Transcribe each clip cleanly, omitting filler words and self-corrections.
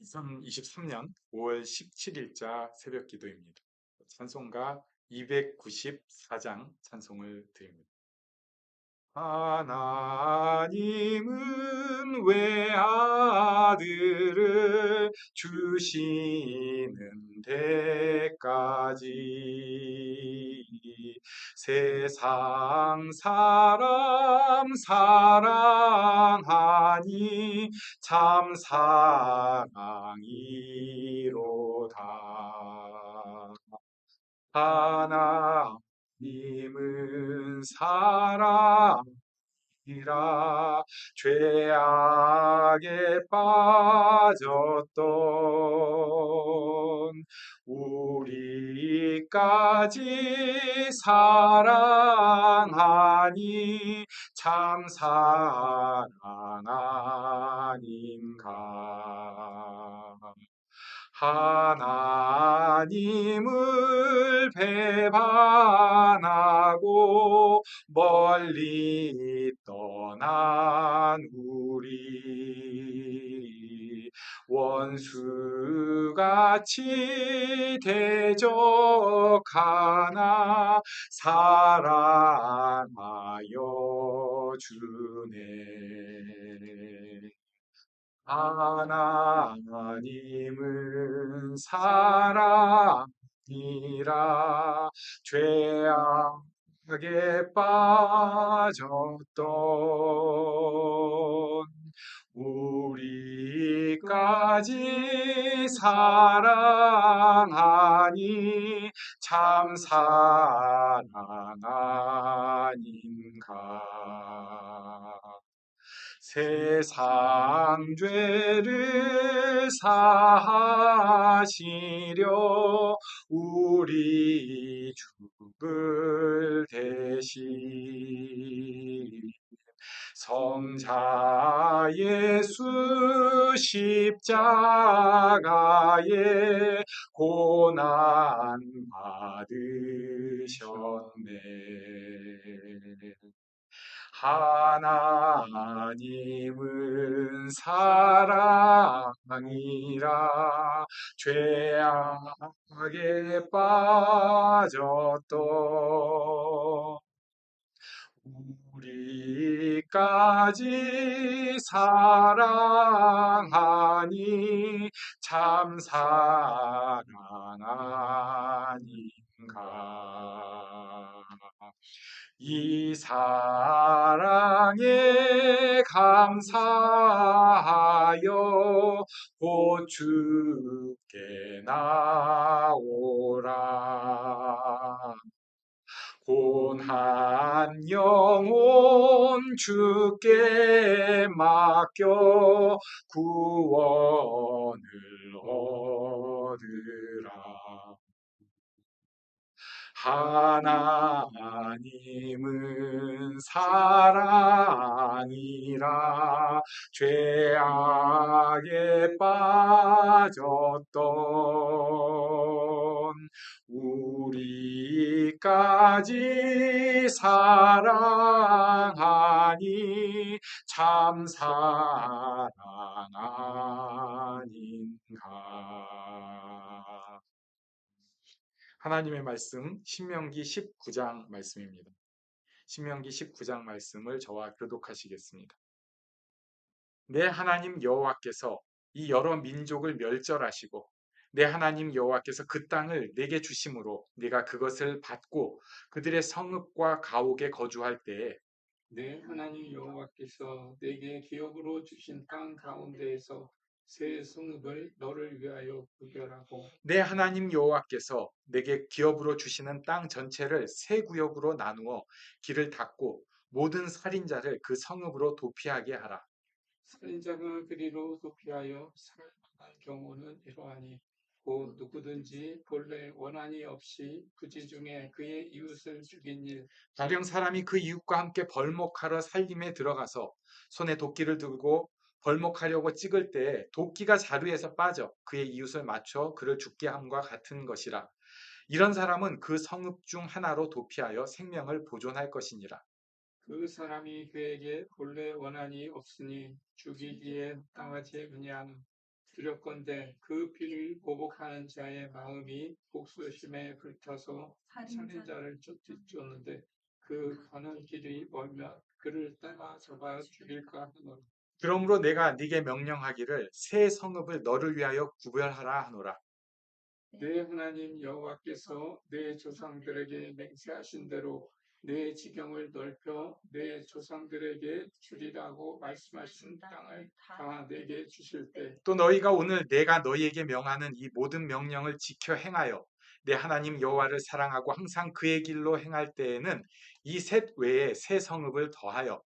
2023년 5월 17일자 새벽 기도입니다. 찬송가 294장 찬송을 드립니다. 하나님은 외아들을 주시는 데까지 세상 사람 사랑하니 참 사랑이로다. 하나님은 사랑이라 죄악에 빠졌던 우리까지 사랑하니 참 사랑 아닌가. 하나님을 배반하고 멀리 떠난 우리 원수같이 대적하나 사랑하여 주네. 하나님은 사랑이라 죄악에 빠졌던 우리까지 사랑하니 참 사랑 아닌가. 세상 죄를 사하시려 우리 죽을 대신 성자 예수 십자가에 고난 받으셨네. 하나님은 사랑이라 죄악에 빠졌던 우리까지 사랑하니 참 사랑 아닌가. 이 사랑에 감사하여 곧 주께 나오라. 고난 영혼 주께 맡겨 구원을 얻으라. 하나님은 사랑이라 죄악에 빠졌던 우리까지 사랑하니 참 사랑 아닌가. 하나님의 말씀 신명기 19장 말씀입니다. 신명기 19장 말씀을 저와 교독하시겠습니다. 내 하나님 여호와께서 이 여러 민족을 멸절하시고 내 하나님 여호와께서 그 땅을 내게 주심으로 네가 그것을 받고 그들의 성읍과 가옥에 거주할 때에 내 하나님 여호와께서 내게 기업으로 주신 땅 가운데에서 새 성읍을 너를 위하여 구별하고 내 하나님 여호와께서 내게 기업으로 주시는 땅 전체를 세 구역으로 나누어 길을 닫고 모든 살인자를 그 성읍으로 도피하게 하라. 살인자가 그리로 도피하여 살만한 경우는 이러하니 곧 누구든지 본래 원한이 없이 부지 중에 그의 이웃을 죽인 일 가령 사람이 그 이웃과 함께 벌목하러 살림에 들어가서 손에 도끼를 들고 벌목하려고 찍을 때에 도끼가 자루에서 빠져 그의 이웃을 맞춰 그를 죽게 함과 같은 것이라. 이런 사람은 그 성읍 중 하나로 도피하여 생명을 보존할 것이니라. 그 사람이 그에게 본래 원한이 없으니 죽이기에 마땅하지 아니하나 두렵건대 그 피를 보복하는 자의 마음이 복수심에 불타서 살인자를 쫓는데 그 가는 길이 멀면 그를 따라잡아 죽일까 하노라. 그러므로 내가 네게 명령하기를 새 성읍을 너를 위하여 구별하라 하노라. 내 하나님 여호와께서 내 조상들에게 맹세하신 대로 내 지경을 넓혀 내 조상들에게 주리라고 말씀하신 땅을 다 내게 주실 때 또 너희가 오늘 내가 너희에게 명하는 이 모든 명령을 지켜 행하여 내 하나님 여호와를 사랑하고 항상 그의 길로 행할 때에는 이 셋 외에 새 성읍을 더하여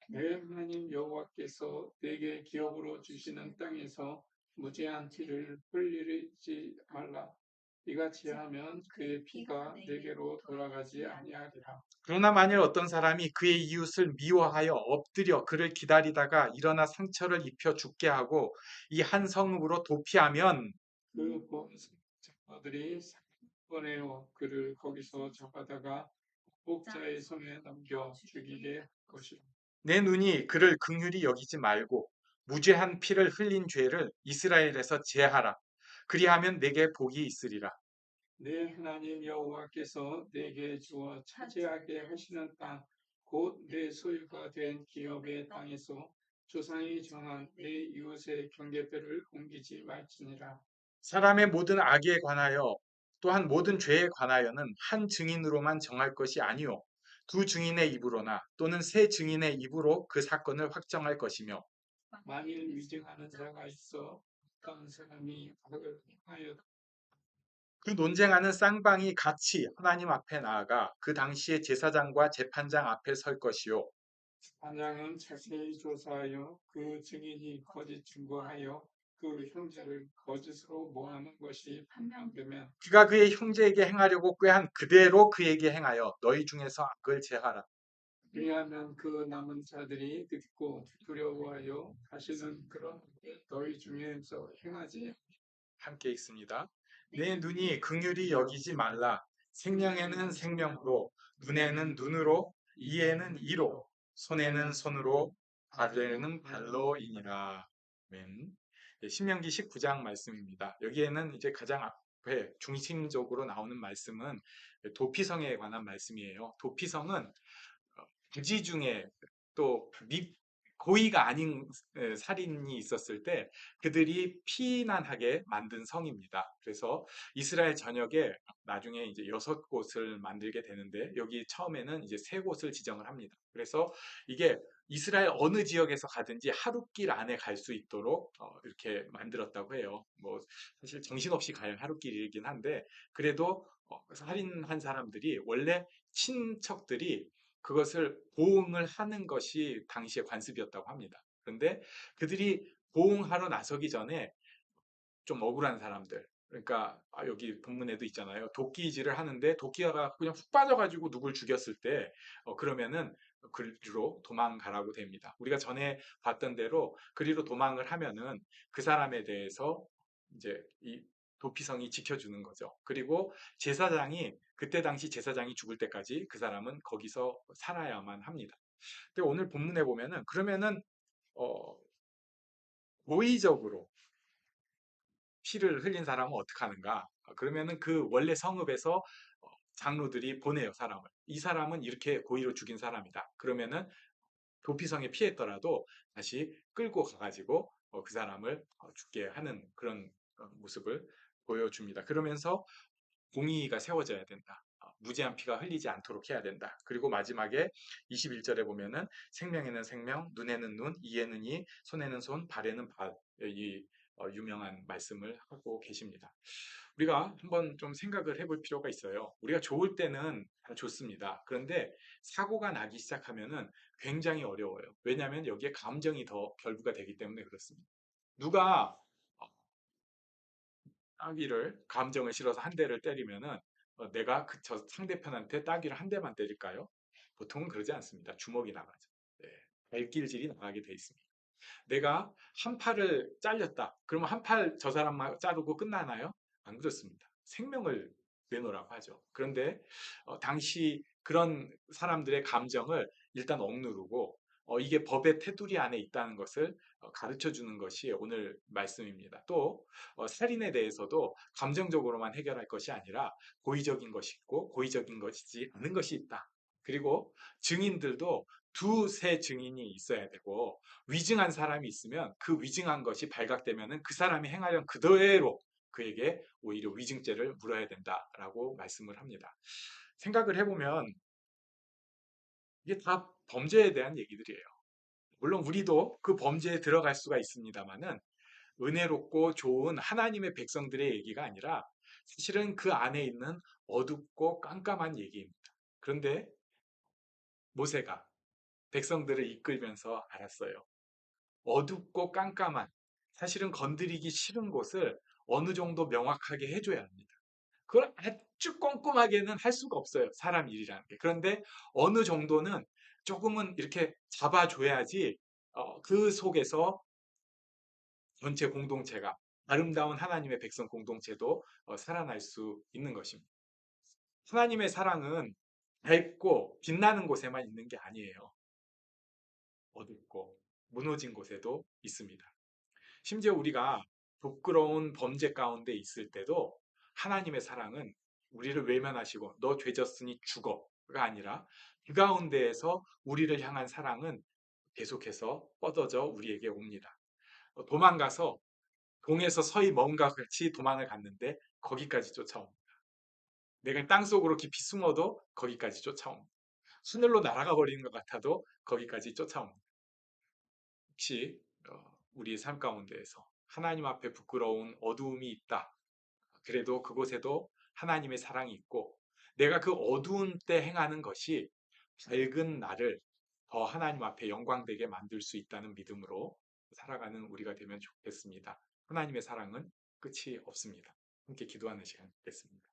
내 하나님 여호와께서 내게 기업으로 주시는 땅에서 무죄한 피를 흘리지 말라. 이같이 하면 그의 피가 내게로 돌아가지 아니하리라. 그러나 만일 어떤 사람이 그의 이웃을 미워하여 엎드려 그를 기다리다가 일어나 상처를 입혀 죽게 하고 이 한 성읍으로 도피하면 그 범사자들이 사건에어 그를 거기서 잡아다가 목자의 손에 넘겨 죽이게 할 것이라. 내 눈이 그를 긍휼히 여기지 말고 무죄한 피를 흘린 죄를 이스라엘에서 제하라. 그리하면 내게 복이 있으리라. 내 하나님 여호와께서 내게 주어 차지하게 하시는 땅, 곧 내 소유가 된 기업의 땅에서 조상이 정한 내 이웃의 경계배를 옮기지 말지니라. 사람의 모든 악에 관하여 또한 모든 죄에 관하여는 한 증인으로만 정할 것이 아니요 두 증인의 입으로나 또는 세 증인의 입으로 그 사건을 확정할 것이며 만일 위증하는 자가 있어 어떤 사람이 악을 행하여 그 논쟁하는 쌍방이 같이 하나님 앞에 나아가 그 당시에 제사장과 재판장 앞에 설 것이요 반장은 자세히 조사하여 그 증인이 거짓 증거하여 그 형제를 거짓으로 모하는 것이 판명되면 그가 그의 형제에게 행하려고 꾀한 그대로 그에게 행하여 너희 중에서 악을 제하라. 그리하면 그 남은 자들이 듣고 두려워하여 다시는 그런 일을 너희 중에서 행하지 함께 읽습니다. 내 눈이 긍휼히 여기지 말라. 생명에는 생명으로, 눈에는 눈으로, 이에는 이로, 손에는 손으로, 발에는 발로이니라. 아멘. 예, 신명기 19장 말씀입니다. 여기에는 이제 가장 앞에 중심적으로 나오는 말씀은 도피성에 관한 말씀이에요. 도피성은 부지 중에 또 고의가 아닌 살인이 있었을 때 그들이 피난하게 만든 성입니다. 그래서 이스라엘 전역에 나중에 이제 6곳을 만들게 되는데 여기 처음에는 이제 3곳을 지정을 합니다. 그래서 이게 이스라엘 어느 지역에서 가든지 하루길 안에 갈 수 있도록 이렇게 만들었다고 해요. 뭐 사실 정신없이 갈 하루길이긴 한데 그래도 살인한 사람들이 원래 친척들이 그것을 보응을 하는 것이 당시의 관습이었다고 합니다. 그런데 그들이 보응하러 나서기 전에 좀 억울한 사람들, 그러니까 여기 본문에도 있잖아요. 도끼질을 하는데 도끼가 그냥 훅 빠져가지고 누굴 죽였을 때 그러면은 그리로 도망가라고 됩니다. 우리가 전에 봤던 대로 그리로 도망을 하면은 그 사람에 대해서 이제 이 도피성이 지켜주는 거죠. 그리고 제사장이 그때 당시 제사장이 죽을 때까지 그 사람은 거기서 살아야만 합니다. 근데 오늘 본문에 보면은 그러면은 어, 고의적으로 피를 흘린 사람은 어떻게 하는가? 그러면은 그 원래 성읍에서 장로들이 보내요, 사람을. 이 사람은 이렇게 고의로 죽인 사람이다. 그러면은 도피성에 피했더라도 다시 끌고 가가지고 그 사람을 죽게 하는 그런 모습을 보여줍니다. 그러면서 공의가 세워져야 된다. 무죄한 피가 흘리지 않도록 해야 된다. 그리고 마지막에 21절에 보면은 생명에는 생명, 눈에는 눈, 이에는 이, 손에는 손, 발에는 발. 이 유명한 말씀을 하고 계십니다. 우리가 한번 좀 생각을 해볼 필요가 있어요. 우리가 좋을 때는 다 좋습니다. 그런데 사고가 나기 시작하면은 굉장히 어려워요. 왜냐하면 여기에 감정이 더 결부가 되기 때문에 그렇습니다. 누가 따귀를 감정을 실어서 한 대를 때리면은 내가 저 상대편한테 따귀를 한 대만 때릴까요? 보통은 그러지 않습니다. 주먹이 나가죠. 네, 발길질이 나가게 돼 있습니다. 내가 한 팔을 잘렸다. 그러면 한 팔 저 사람만 자르고 끝나나요? 안 그렇습니다. 생명을 내놓으라고 하죠. 그런데 당시 그런 사람들의 감정을 일단 억누르고 이게 법의 테두리 안에 있다는 것을 가르쳐 주는 것이 오늘 말씀입니다. 또 살인에 대해서도 감정적으로만 해결할 것이 아니라 고의적인 것이 있고 고의적인 것이지 않은 것이 있다. 그리고 증인들도 두세 증인이 있어야 되고 위증한 사람이 있으면 그 위증한 것이 발각되면 그 사람이 행하려는 그대로 그에게 오히려 위증죄를 물어야 된다라고 말씀을 합니다. 생각을 해보면 이게 다 범죄에 대한 얘기들이에요. 물론 우리도 그 범죄에 들어갈 수가 있습니다만은 은혜롭고 좋은 하나님의 백성들의 얘기가 아니라 사실은 그 안에 있는 어둡고 깜깜한 얘기입니다. 그런데 모세가 백성들을 이끌면서 알았어요. 어둡고 깜깜한 사실은 건드리기 싫은 곳을 어느 정도 명확하게 해줘야 합니다. 그걸 아주 꼼꼼하게는 할 수가 없어요. 사람 일이라는 게. 그런데 어느 정도는 조금은 이렇게 잡아줘야지 그 속에서 전체 공동체가 아름다운 하나님의 백성 공동체도 살아날 수 있는 것입니다. 하나님의 사랑은 밝고 빛나는 곳에만 있는 게 아니에요. 어둡고 무너진 곳에도 있습니다. 심지어 우리가 부끄러운 범죄 가운데 있을 때도 하나님의 사랑은 우리를 외면하시고 너 죄졌으니 죽어가 아니라 그 가운데에서 우리를 향한 사랑은 계속해서 뻗어져 우리에게 옵니다. 도망가서 동에서 서히 먼가 같이 도망을 갔는데 거기까지 쫓아옵니다. 내가 땅속으로 깊이 숨어도 거기까지 쫓아옵니다. 하늘로 날아가 버리는 것 같아도 거기까지 쫓아옵니다. 혹시 우리의 삶 가운데에서 하나님 앞에 부끄러운 어두움이 있다. 그래도 그곳에도 하나님의 사랑이 있고 내가 그 어두운 때 행하는 것이 밝은 나를 더 하나님 앞에 영광되게 만들 수 있다는 믿음으로 살아가는 우리가 되면 좋겠습니다. 하나님의 사랑은 끝이 없습니다. 함께 기도하는 시간 갖겠습니다.